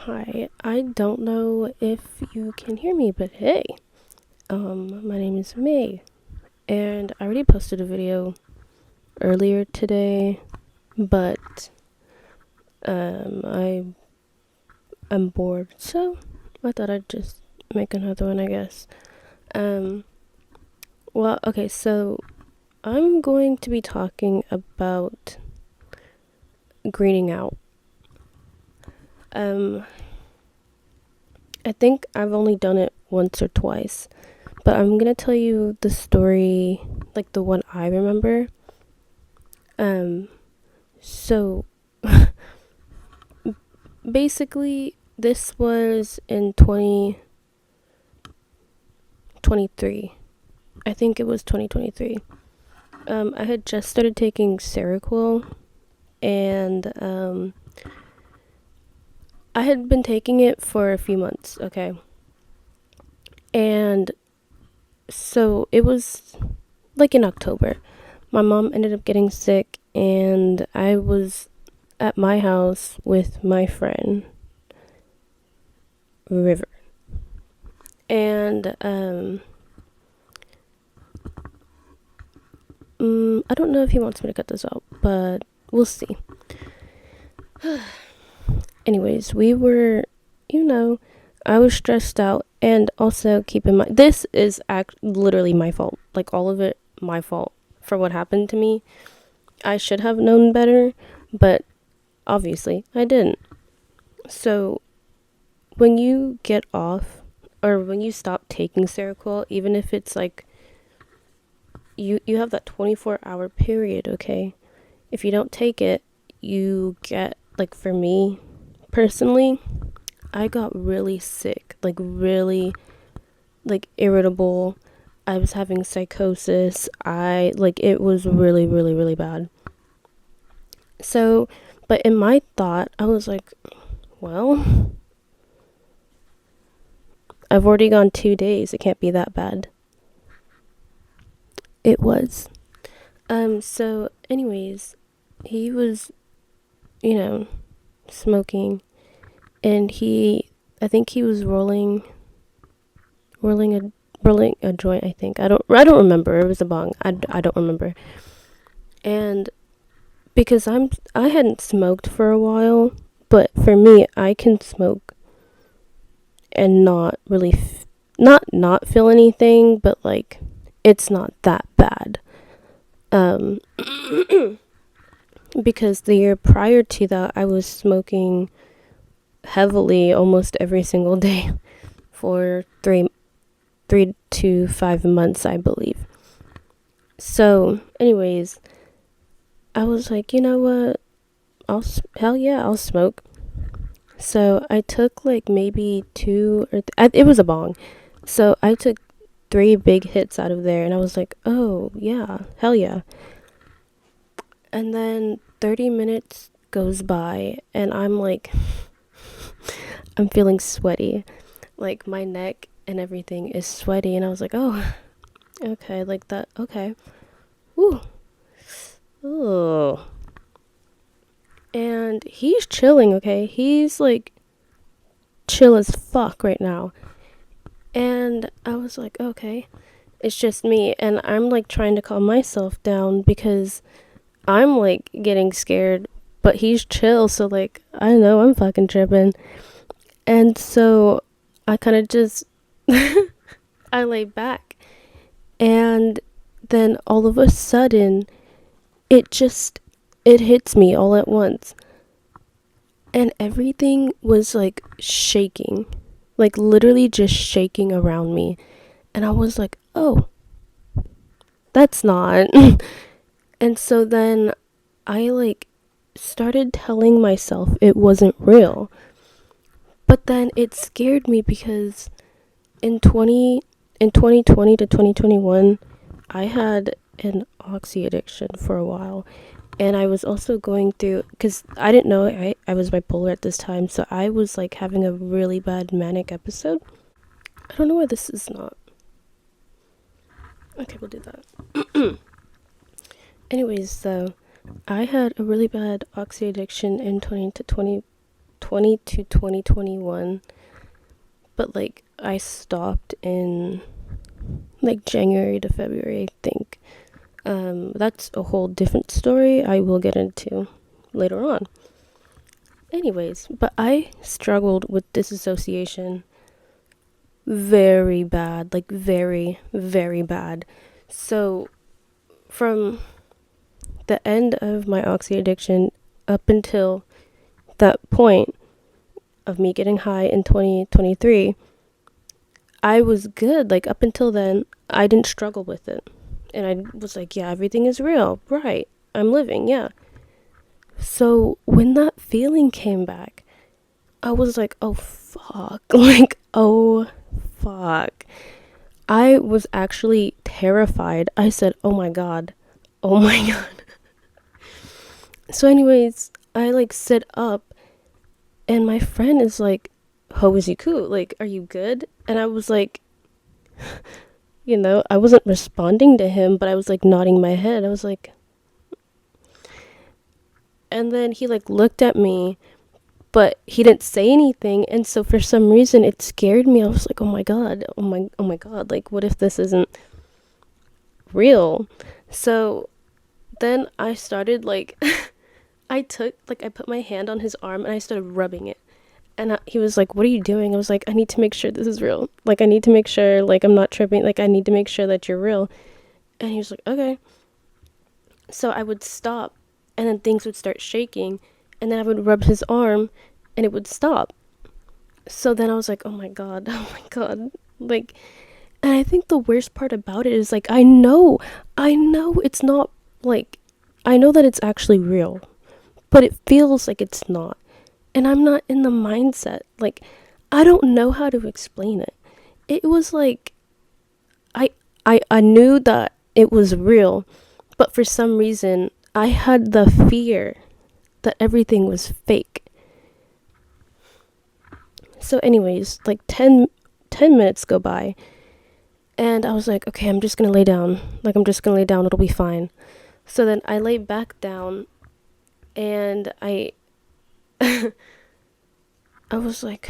Hi, I don't know if you can hear me, but hey, my name is May, and I already posted a video earlier today, but I am bored, so I thought I'd just make another one, I guess. Um, okay, so I'm going to be talking about greening out. Um, I think I've only done it once or twice. But I'm gonna tell you the story, like the one I remember. Um, so basically, this was in 2023. I think it was 2023. I had just started taking Seroquel, and I had been taking it for a few months, okay? And so it was like in October. My mom ended up getting sick, and I was at my house with my friend River. And I don't know if he wants me to cut this out, but we'll see. Anyways, we were, I was stressed out, and also keep in mind, this is literally my fault. Like, all of it, my fault for what happened to me. I should have known better, but obviously I didn't. So, when you get off, or when you stop taking Seroquel, even if it's like, you have that 24-hour period, okay? If you don't take it, you get, like, for me personally, I got really sick, like really, like, irritable. I was having psychosis. It was really, really, really bad. So, but in my thought, I was like, well, I've already gone 2 days. It can't be that bad. It was. So anyways, he was, smoking, and I think he was rolling a rolling a joint. I think I don't remember. It was a bong. I don't remember. And because I hadn't smoked for a while, but for me, I can smoke and not really not feel anything, but like it's not that bad. Um, because the year prior to that, I was smoking heavily almost every single day for 3 to 5 months, I believe. So, anyways, I was like, you know what? Hell yeah, I'll smoke. So I took like maybe it was a bong. So I took 3 big hits out of there, and I was like, oh yeah, hell yeah. And then 30 minutes goes by, and I'm like, I'm feeling sweaty. Like, my neck and everything is sweaty, and I was like, oh, okay, like that, okay. Ooh. Ooh. And he's chilling, okay? He's like chill as fuck right now. And I was like, okay, it's just me. And I'm like trying to calm myself down because I'm like getting scared, but he's chill. So, like, I know I'm fucking tripping. And so I kind of just, I lay back. And then all of a sudden, it hits me all at once. And everything was like shaking, like literally just shaking around me. And I was like, oh, that's not. And so then I like started telling myself it wasn't real. But then it scared me because in 2020 to 2021, I had an oxy addiction for a while. And I was also going through, because I didn't know I was bipolar at this time, so I was like having a really bad manic episode. I don't know why this is not. Okay, we'll do that. Anyways, so I had a really bad oxy addiction in 20 to 20. 20 to 2021, but like I stopped in like January to February, I think. That's a whole different story I will get into later on. Anyways, but I struggled with disassociation very bad, like very, very bad. So, from the end of my oxy addiction up until that point of me getting high in 2023, I was good. Like, up until then, I didn't struggle with it. And I was like, yeah, everything is real. Right. I'm living. Yeah. So, when that feeling came back, I was like, oh, fuck. Like, oh, fuck. I was actually terrified. I said, oh my God. Oh my God. So, anyways, I like sit up, and my friend is like, how is you cool? Like, are you good? And I was like, I wasn't responding to him, but I was like nodding my head. I was like, and then he like looked at me, but he didn't say anything. And so for some reason, it scared me. I was like, oh my God, oh my God. Like, what if this isn't real? So then I started like, I put my hand on his arm and I started rubbing it. And he was like, what are you doing? I was like, I need to make sure this is real. Like, I need to make sure, like, I'm not tripping. Like, I need to make sure that you're real. And he was like, okay. So I would stop, and then things would start shaking. And then I would rub his arm, and it would stop. So then I was like, oh my God, oh my God. Like, and I think the worst part about it is, like, I know it's not, like, I know that it's actually real, but it feels like it's not. And I'm not in the mindset. Like, I don't know how to explain it. It was like, I knew that it was real, but for some reason, I had the fear that everything was fake. So anyways, like 10 minutes go by, and I was like, okay, I'm just gonna lay down. Like, I'm just gonna lay down, it'll be fine. So then I lay back down, and I was like,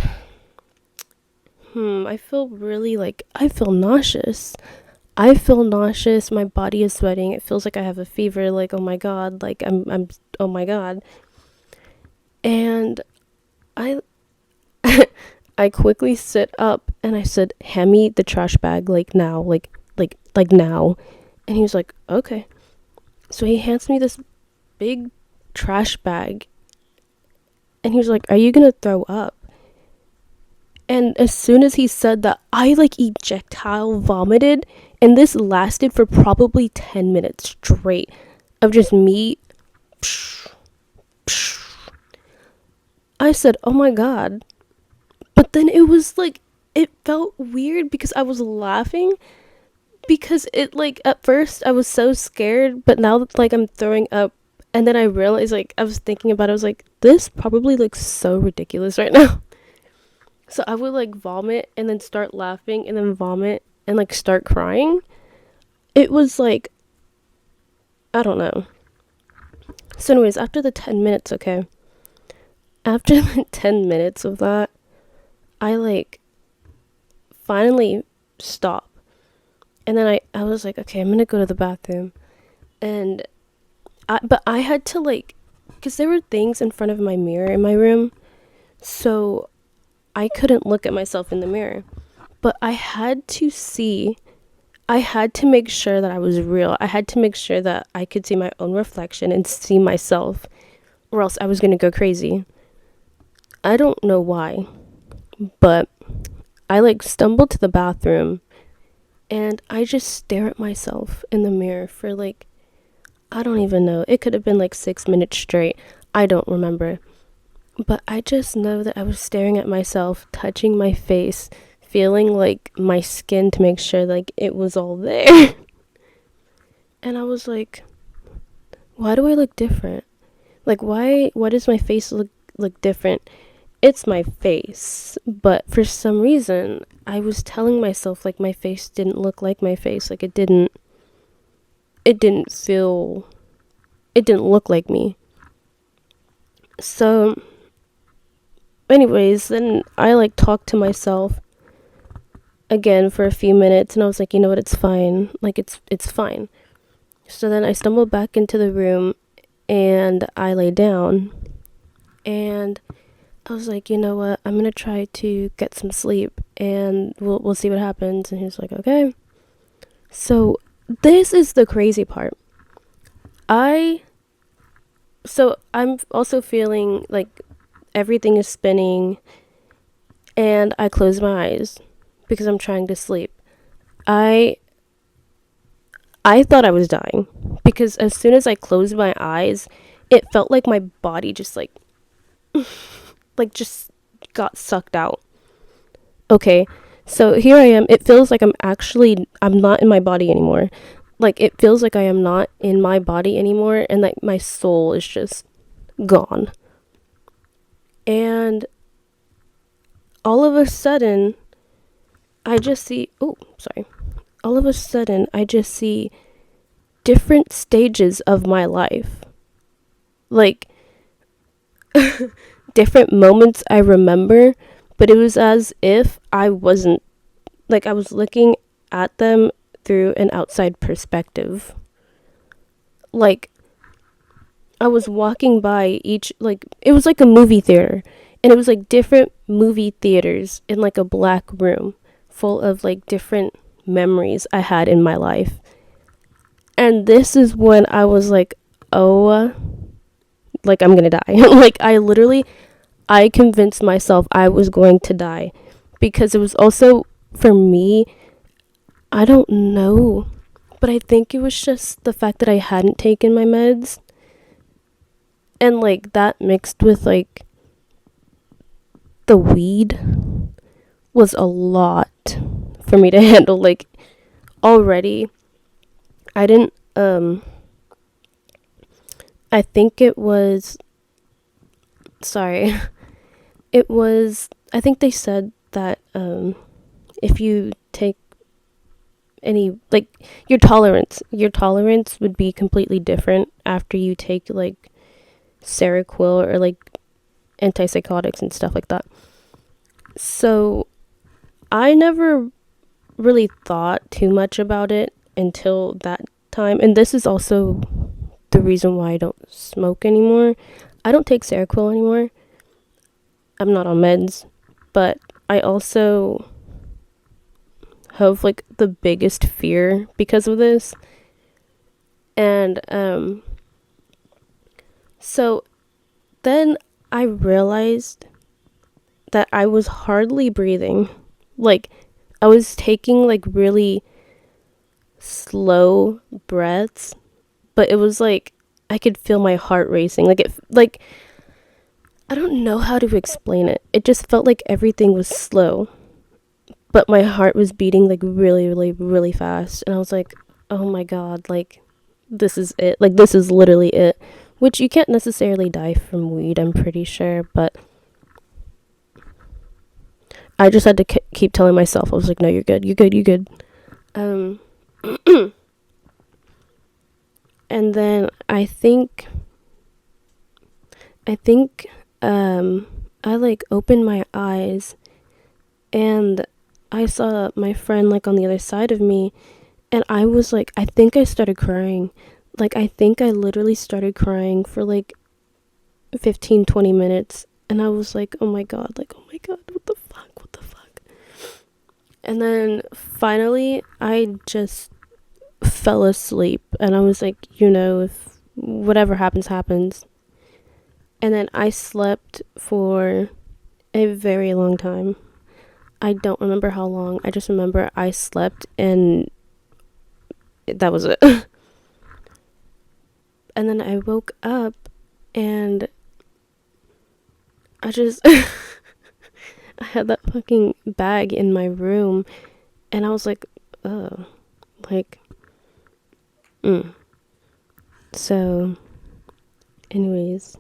I feel really I feel nauseous. I feel nauseous. My body is sweating. It feels like I have a fever. Like, oh my God. Like, oh my God. And I, I quickly sit up and I said, hand me the trash bag, like now, like now. And he was like, okay. So he hands me this big trash bag. And he was like, are you gonna throw up? And as soon as he said that, I like ejectile vomited, and this lasted for probably 10 minutes straight of just me. I said, oh my God. But then it was like, it felt weird because I was laughing, because it like at first I was so scared, but now that like I'm throwing up, and then I realized, like, I was thinking about it, I was like, this probably looks so ridiculous right now. So I would like vomit and then start laughing and then vomit and like start crying. It was like, I don't know. So anyways, after the 10 minutes, okay. After the 10 minutes of that, I like finally stop. And then I was like, okay, I'm gonna go to the bathroom. And but I had to like, because there were things in front of my mirror in my room. So I couldn't look at myself in the mirror, but I had to make sure that I was real. I had to make sure that I could see my own reflection and see myself, or else I was going to go crazy. I don't know why, but I like stumbled to the bathroom, and I just stare at myself in the mirror for like, I don't even know. It could have been like 6 minutes straight. I don't remember. But I just know that I was staring at myself, touching my face, feeling like my skin to make sure like it was all there. And I was like, why do I look different? Like, why does my face look different? It's my face. But for some reason, I was telling myself like my face didn't look like my face. Like, it didn't look like me. So anyways, then I like talked to myself again for a few minutes, and I was like, you know what, it's fine. Like it's fine. So then I stumbled back into the room and I lay down, and I was like, you know what, I'm gonna try to get some sleep and we'll see what happens. And he was like, okay. So this is the crazy part. I'm also feeling like everything is spinning, and I close my eyes because I'm trying to sleep. I I thought I was dying because as soon as I closed my eyes, it felt like my body just just got sucked out. Okay. So here I am. It feels like I'm not in my body anymore. Like it feels like I am not in my body anymore, and like my soul is just gone. And all of a sudden, I just see, oh, sorry. All of a sudden, I just see different stages of my life. Like different moments I remember, but it was as if I wasn't, like I was looking at them through an outside perspective. Like I was walking by each, like it was like a movie theater, and it was like different movie theaters in like a black room full of like different memories I had in my life. And this is when I was like, oh, like I'm gonna die. Like I convinced myself I was going to die, because it was also, for me, I don't know, but I think it was just the fact that I hadn't taken my meds, and like that mixed with like the weed was a lot for me to handle. Like already I didn't I think it was, sorry. It was, I think they said that if you take any, like, your tolerance would be completely different after you take like Seroquel or like antipsychotics and stuff like that. So I never really thought too much about it until that time. And this is also the reason why I don't smoke anymore. I don't take Seroquel anymore. I'm not on meds, but I also have like the biggest fear because of this. And so then I realized that I was hardly breathing. Like I was taking like really slow breaths, but it was like I could feel my heart racing. Like I don't know how to explain it. It just felt like everything was slow, but my heart was beating like really, really, really fast. And I was like, oh my God, like this is it. Like this is literally it. Which you can't necessarily die from weed, I'm pretty sure, but I just had to keep telling myself. I was like, no, you're good. You're good. You're good. Um, and then I think I like opened my eyes, and I saw my friend like on the other side of me, and I was like, I think I started crying. Like I think I literally started crying for like 15-20 minutes, and I was like, oh my God, like, oh my God, what the fuck, what the fuck. And then finally I just fell asleep, and I was like, if whatever happens happens. And then I slept for a very long time. I don't remember how long. I just remember I slept, and that was it. And then I woke up, and I just I had that fucking bag in my room, and I was like, oh, like, So, anyways,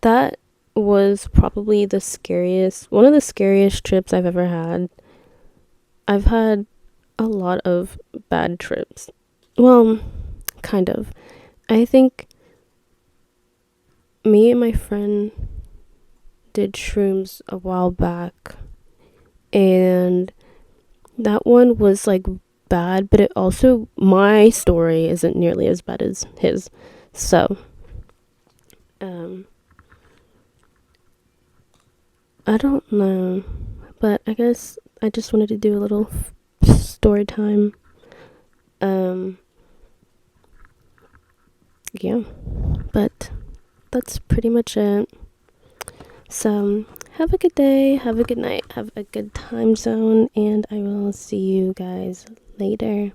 that was probably one of the scariest trips I've ever had. I've had a lot of bad trips. Well, kind of. I think me and my friend did shrooms a while back, and that one was like bad, but it also, my story isn't nearly as bad as his. So, um, I don't know, but I guess I just wanted to do a little story time. Um, yeah, but that's pretty much it. So, have a good day, have a good night, have a good time zone, and I will see you guys later.